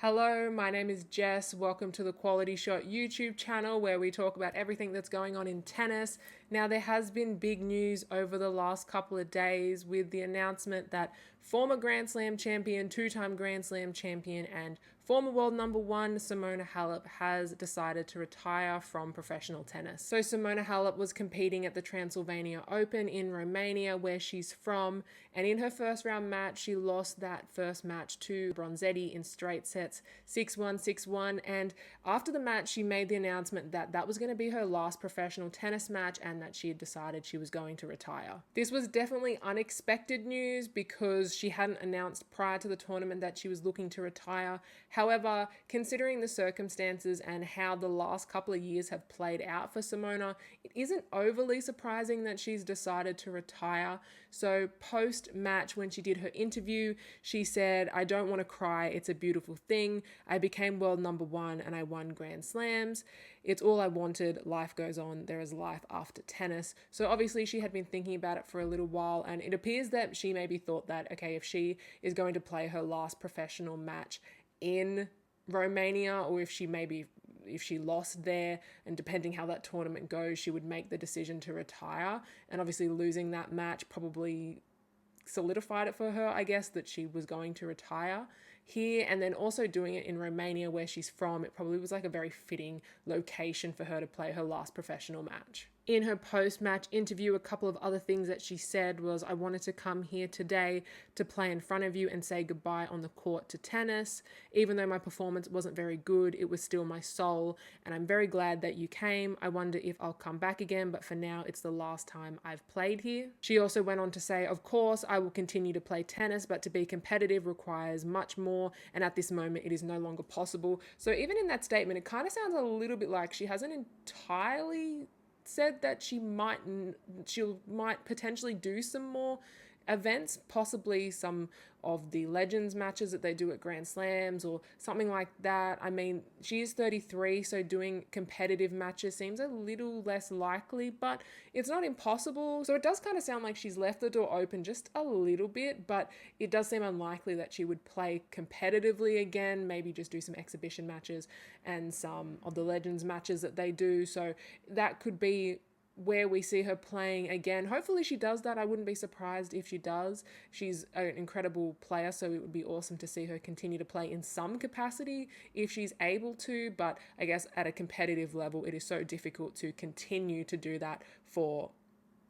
Hello, my name is Jess. Welcome to the Quality Shot YouTube channel where we talk about everything that's going on in tennis. Now, there has been big news over the last couple of days with the announcement that former Grand Slam champion, two-time Grand Slam champion, and former world number one Simona Halep has decided to retire from professional tennis. So Simona Halep was competing at the Transylvania Open in Romania, where she's from, and in her first round match, she lost that first match to Bronzetti in straight sets, 6-1, 6-1, and after the match, she made the announcement that that was going to be her last professional tennis match and that she had decided she was going to retire. This was definitely unexpected news because she hadn't announced prior to the tournament that she was looking to retire. However, considering the circumstances and how the last couple of years have played out for Simona, it isn't overly surprising that she's decided to retire. So post-match, when she did her interview, she said, "I don't want to cry. It's a beautiful thing. I became world number one and I won Grand Slams. It's all I wanted. Life goes on. There is life after tennis." So obviously she had been thinking about it for a little while, and it appears that she maybe thought that, okay, if she is going to play her last professional match in Romania, or if she lost there, and depending how that tournament goes, she would make the decision to retire. And obviously losing that match probably solidified it for her, I guess, that she was going to retire here. And then also doing it in Romania, where she's from, it probably was like a very fitting location for her to play her last professional match. In her post-match interview, a couple of other things that she said was, "I wanted to come here today to play in front of you and say goodbye on the court to tennis. Even though my performance wasn't very good, it was still my soul, and I'm very glad that you came. I wonder if I'll come back again, but for now, it's the last time I've played here." She also went on to say, "Of course, I will continue to play tennis, but to be competitive requires much more, and at this moment, it is no longer possible." So even in that statement, it kind of sounds a little bit like she hasn't entirely said that she might potentially do some more events, possibly some of the Legends matches that they do at Grand Slams or something like that. I mean, she is 33, so doing competitive matches seems a little less likely, but it's not impossible. So it does kind of sound like she's left the door open just a little bit, but it does seem unlikely that she would play competitively again, maybe just do some exhibition matches and some of the Legends matches that they do. So that could be where we see her playing again. Hopefully she does that. I wouldn't be surprised if she does. She's an incredible player, so it would be awesome to see her continue to play in some capacity if she's able to, but I guess at a competitive level, it is so difficult to continue to do that for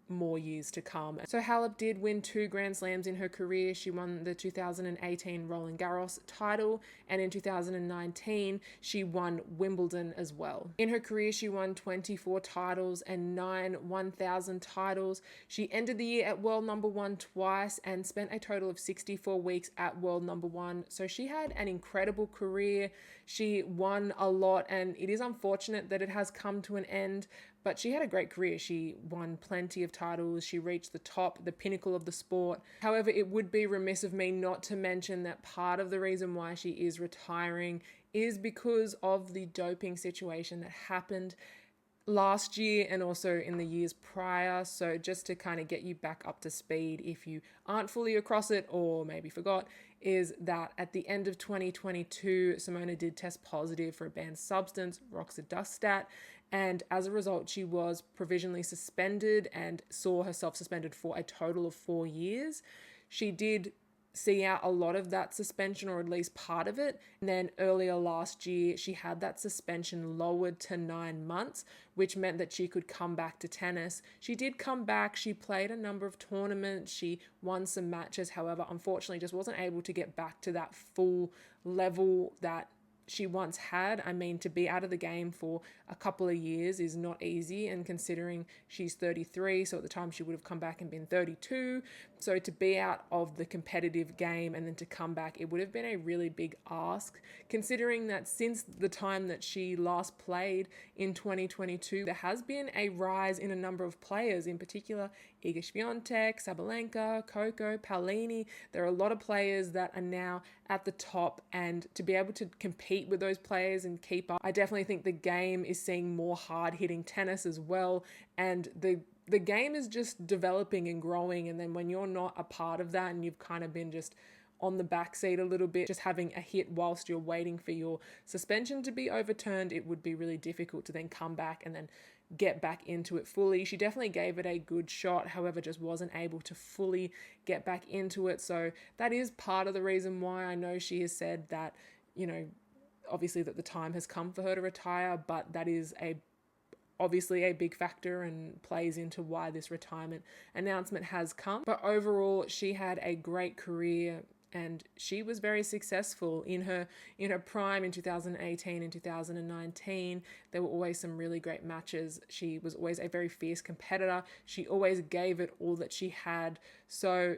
more years to come. So Halep did win 2 Grand Slams in her career. She won the 2018 Roland Garros title, and in 2019 she won Wimbledon as well. In her career, she won 24 titles and 9 1,000 titles. She ended the year at world number one twice and spent a total of 64 weeks at world number one. So she had an incredible career. She won a lot, and it is unfortunate that it has come to an end, but she had a great career. She won plenty of titles. She reached the top, the pinnacle of the sport. However, it would be remiss of me not to mention that part of the reason why she is retiring is because of the doping situation that happened last year and also in the years prior. So just to kind of get you back up to speed if you aren't fully across it or maybe forgot, is that at the end of 2022, Simona did test positive for a banned substance, roxadustat, and as a result, she was provisionally suspended and saw herself suspended for a total of 4 years. She did see out a lot of that suspension, or at least part of it. And then earlier last year, she had that suspension lowered to 9 months, which meant that she could come back to tennis. She did come back. She played a number of tournaments. She won some matches. However, unfortunately, just wasn't able to get back to that full level that she once had. I mean, to be out of the game for a couple of years is not easy, and considering she's 33, so at the time she would have come back and been 32, so to be out of the competitive game and then to come back, it would have been a really big ask, considering that since the time that she last played in 2022, there has been a rise in a number of players, in particular Iga Swiatek, Sabalenka, Coco, Paolini. There are a lot of players that are now at the top, and to be able to compete with those players and keep up, I definitely think the game is seeing more hard-hitting tennis as well, and the game is just developing and growing, and then when you're not a part of that and you've kind of been just on the back seat a little bit, just having a hit whilst you're waiting for your suspension to be overturned. It would be really difficult to then come back and then get back into it fully. She definitely gave it a good shot, however, just wasn't able to fully get back into it. So that is part of the reason why I know she has said that, you know, obviously that the time has come for her to retire, but that is obviously a big factor and plays into why this retirement announcement has come. But overall, she had a great career and she was very successful in her prime in 2018 and 2019. There were always some really great matches. She was always a very fierce competitor. She always gave it all that she had. So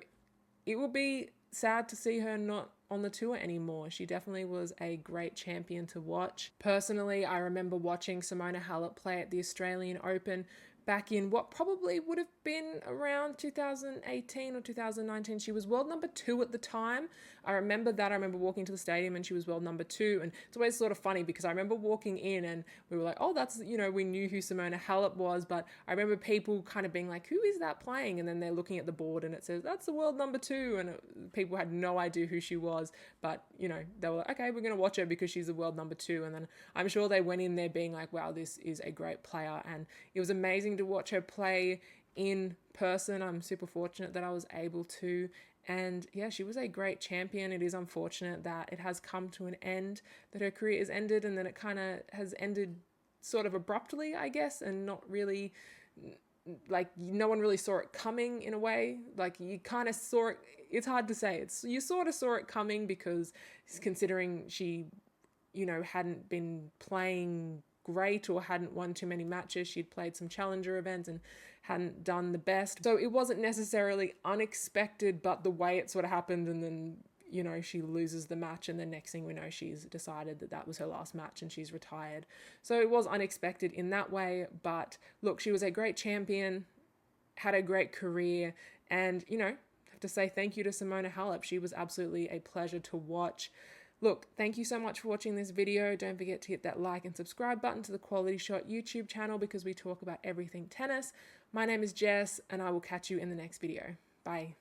it will be sad to see her not on the tour anymore. She definitely was a great champion to watch. Personally, I remember watching Simona Halep play at the Australian Open back in what probably would have been around 2018 or 2019. She was world number 2 at the time. I remember that. I remember walking to the stadium and she was world number 2. And it's always sort of funny because I remember walking in and we were like, oh, that's, you know, we knew who Simona Halep was. But I remember people kind of being like, who is that playing? And then they're looking at the board and it says, that's the world number 2. And people had no idea who she was. But, you know, they were like, okay, we're going to watch her because she's the world number 2. And then I'm sure they went in there being like, wow, this is a great player. And it was amazing to watch her play in person. I'm super fortunate that I was able to. And yeah, she was a great champion. It is unfortunate that it has come to an end, that her career is ended, and then it kind of has ended sort of abruptly, I guess, and not really, like, no one really saw it coming in a way. Like, you kind of saw it, it's hard to say. You sort of saw it coming because considering she, you know, hadn't been playing great or hadn't won too many matches. She'd played some challenger events and hadn't done the best. So it wasn't necessarily unexpected, but the way it sort of happened, and then, you know, she loses the match and the next thing we know, she's decided that that was her last match and she's retired. So it was unexpected in that way. But look, she was a great champion, had a great career, and, you know, I have to say thank you to Simona Halep. She was absolutely a pleasure to watch. Look, thank you so much for watching this video. Don't forget to hit that like and subscribe button to the Quality Shot YouTube channel because we talk about everything tennis. My name is Jess and I will catch you in the next video. Bye.